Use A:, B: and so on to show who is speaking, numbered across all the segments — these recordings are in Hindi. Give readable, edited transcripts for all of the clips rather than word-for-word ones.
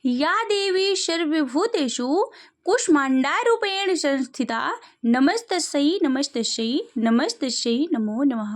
A: या देवी सर्वभूतेषु कूष्माण्डारूपेण संस्थिता नमस्तस्यै नमस्तस्यै नमस्तस्यै नमो नमः।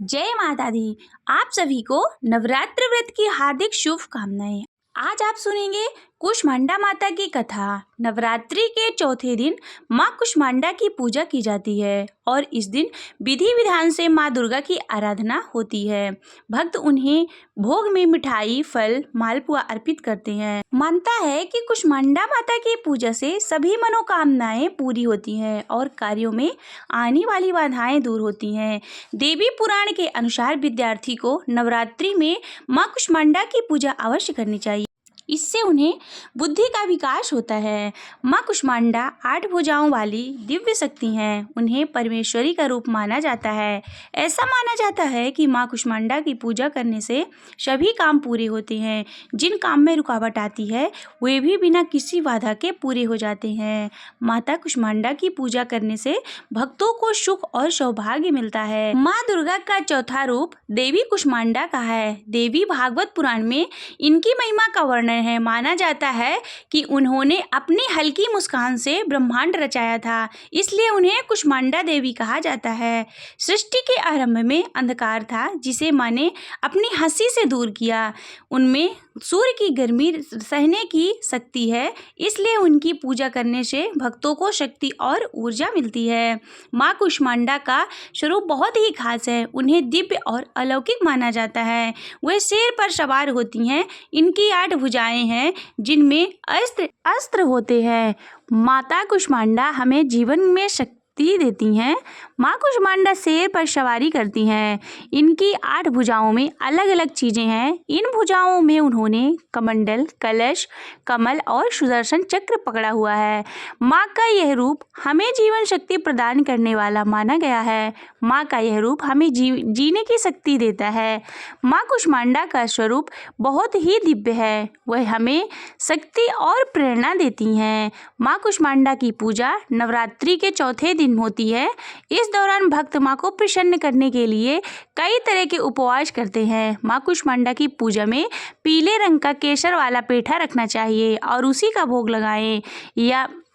A: जय माता दी। आप सभी को नवरात्र व्रत की हार्दिक शुभकामनाएं। आज आप सुनेंगे कूष्मांडा माता की कथा। नवरात्रि के चौथे दिन माँ कूष्मांडा की पूजा की जाती है और इस दिन विधि विधान से माँ दुर्गा की आराधना होती है। भक्त उन्हें भोग में मिठाई, फल, मालपुआ अर्पित करते हैं। मानता है कि कूष्मांडा माता की पूजा से सभी मनोकामनाएं पूरी होती हैं और कार्यों में आने वाली बाधाएं दूर होती हैं। देवी पुराण के अनुसार विद्यार्थी को नवरात्रि में माँ कूष्मांडा की पूजा अवश्य करनी चाहिए। इससे उन्हें बुद्धि का विकास होता है। माँ कूष्मांडा 8 भुजाओं वाली दिव्य शक्ति हैं। उन्हें परमेश्वरी का रूप माना जाता है। ऐसा माना जाता है कि माँ कूष्मांडा की पूजा करने से सभी काम पूरे होते हैं। जिन काम में रुकावट आती है वे भी बिना किसी बाधा के पूरे हो जाते हैं। माता कूष्मांडा की पूजा करने से भक्तों को सुख और सौभाग्य मिलता है। माँ दुर्गा का चौथा रूप देवी कूष्मांडा का है। देवी भागवत पुराण में इनकी महिमा का वर्णन है। माना जाता है कि उन्होंने अपनी हल्की मुस्कान से ब्रह्मांड रचाया था, इसलिए उन्हें कूष्मांडा देवी कहा जाता है। सृष्टि के आरंभ में अंधकार था जिसे माँ ने अपनी हंसी से दूर किया। उनमें सूर्य की गर्मी सहने की शक्ति है, इसलिए उनकी पूजा करने से भक्तों को शक्ति और ऊर्जा मिलती है। माँ कूष्मांडा का स्वरूप बहुत ही खास है। उन्हें दिव्य और अलौकिक माना जाता है। वे शेर पर सवार होती हैं। इनकी 8 भुजाएं हैं जिनमें अस्त्र होते हैं। माता कूष्मांडा हमें जीवन में शक्ति देती हैं। माँ कूष्मांडा शेर पर सवारी करती हैं। इनकी 8 भुजाओं में अलग अलग चीजें हैं। इन भुजाओं में उन्होंने कमंडल, कलश, कमल और सुदर्शन चक्र पकड़ा हुआ है। माँ का यह रूप हमें जीवन शक्ति प्रदान करने वाला माना गया है। माँ का यह रूप हमें जीने की शक्ति देता है। माँ कूष्मांडा का स्वरूप बहुत ही दिव्य है। वह हमें शक्ति और प्रेरणा देती हैं। माँ कूष्मांडा की पूजा नवरात्रि के चौथे दिन होती है। इस दौरान भक्त माँ को प्रसन्न करने के लिए कई तरह के उपवास करते हैं। माँ कूष्मांडा की पूजा में पीले रंग का केसर वाला पेठा रखना चाहिए और उसी का भोग लगाएं।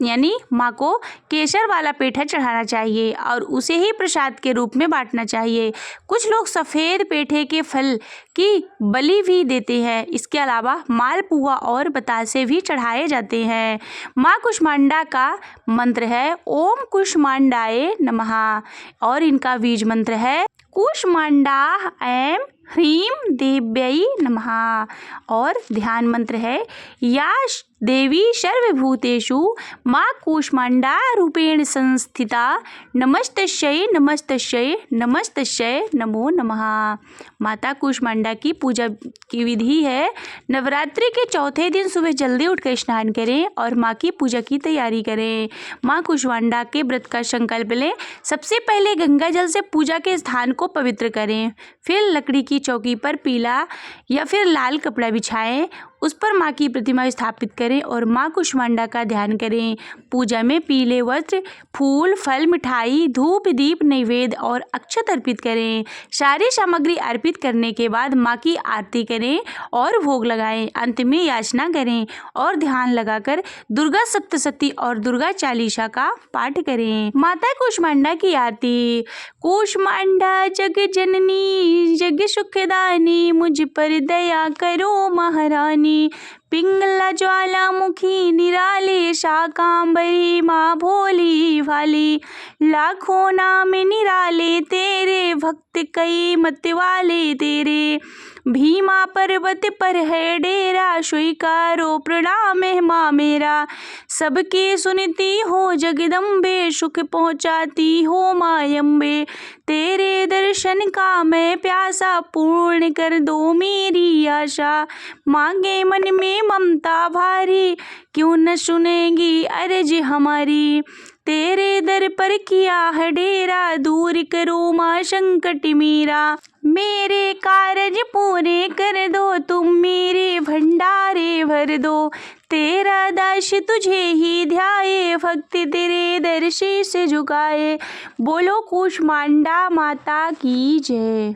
A: यानी माँ को केसर वाला पेठा चढ़ाना चाहिए और उसे ही प्रसाद के रूप में बांटना चाहिए। कुछ लोग सफ़ेद पेठे के फल की बलि भी देते हैं। इसके अलावा मालपुआ और बतासे भी चढ़ाए जाते हैं। माँ कूष्मांडा का मंत्र है ओम कूष्मांडाय नमः और इनका बीज मंत्र है कूष्मांडा ऐं ह्रीं देव्यै नमः और ध्यान मंत्र है या देवी सर्वभूतेषु माँ कूष्मांडा रूपेण संस्थिता नमस्तस्यै नमस्तस्यै नमस्तस्यै नमो नमः। माता कूष्मांडा की पूजा की विधि है। नवरात्रि के चौथे दिन सुबह जल्दी उठकर स्नान करें और माँ की पूजा की तैयारी करें। माँ कूष्मांडा के व्रत का संकल्प लें। सबसे पहले गंगा जल से पूजा के स्थान को पवित्र करें। फिर लकड़ी की चौकी पर पीला या फिर लाल कपड़ा बिछाएं। उस पर माँ की प्रतिमा स्थापित करें और माँ कूष्मांडा का ध्यान करें। पूजा में पीले वस्त्र, फूल, फल, मिठाई, धूप, दीप, नैवेद्य और अक्षत अर्पित करें। सारी सामग्री अर्पित करने के बाद माँ की आरती करें और भोग लगाएं। अंत में याचना करें और ध्यान लगाकर दुर्गा सप्तशती और दुर्गा चालीसा का पाठ करें। माता कूष्मांडा की आरती। कूष्मांडा जग जननी जग सुखदानी, मुझ पर दया करो महारानी। पिंगला ज्वालामुखी निराले शाकांबरी, माँ भोली भाली। लाखों नाम निराले तेरे, भक्त कई मत वाले तेरे। भीमा पर्वत पर है डेरा, स्वीकारो प्रणाम है माँ मेरा। सबके सुनती हो जगदम्बे, सुख पहुँचाती हो माँ अम्बे। तेरे दर्शन का मैं प्यासा, पूर्ण कर दो मेरी आशा। मांगे मन में ममता भारी, क्यों न सुनेगी अर्ज हमारी। तेरे दर पर किया है डेरा, दूर करो माँ संकट मेरा। मेरे कारज पूरे कर दो, तुम मेरे भंडारे भर दो। तेरा दास तुझे ही ध्याए, भक्त तेरे दर शीस झुकाए। बोलो कूष्मांडा माता की जय।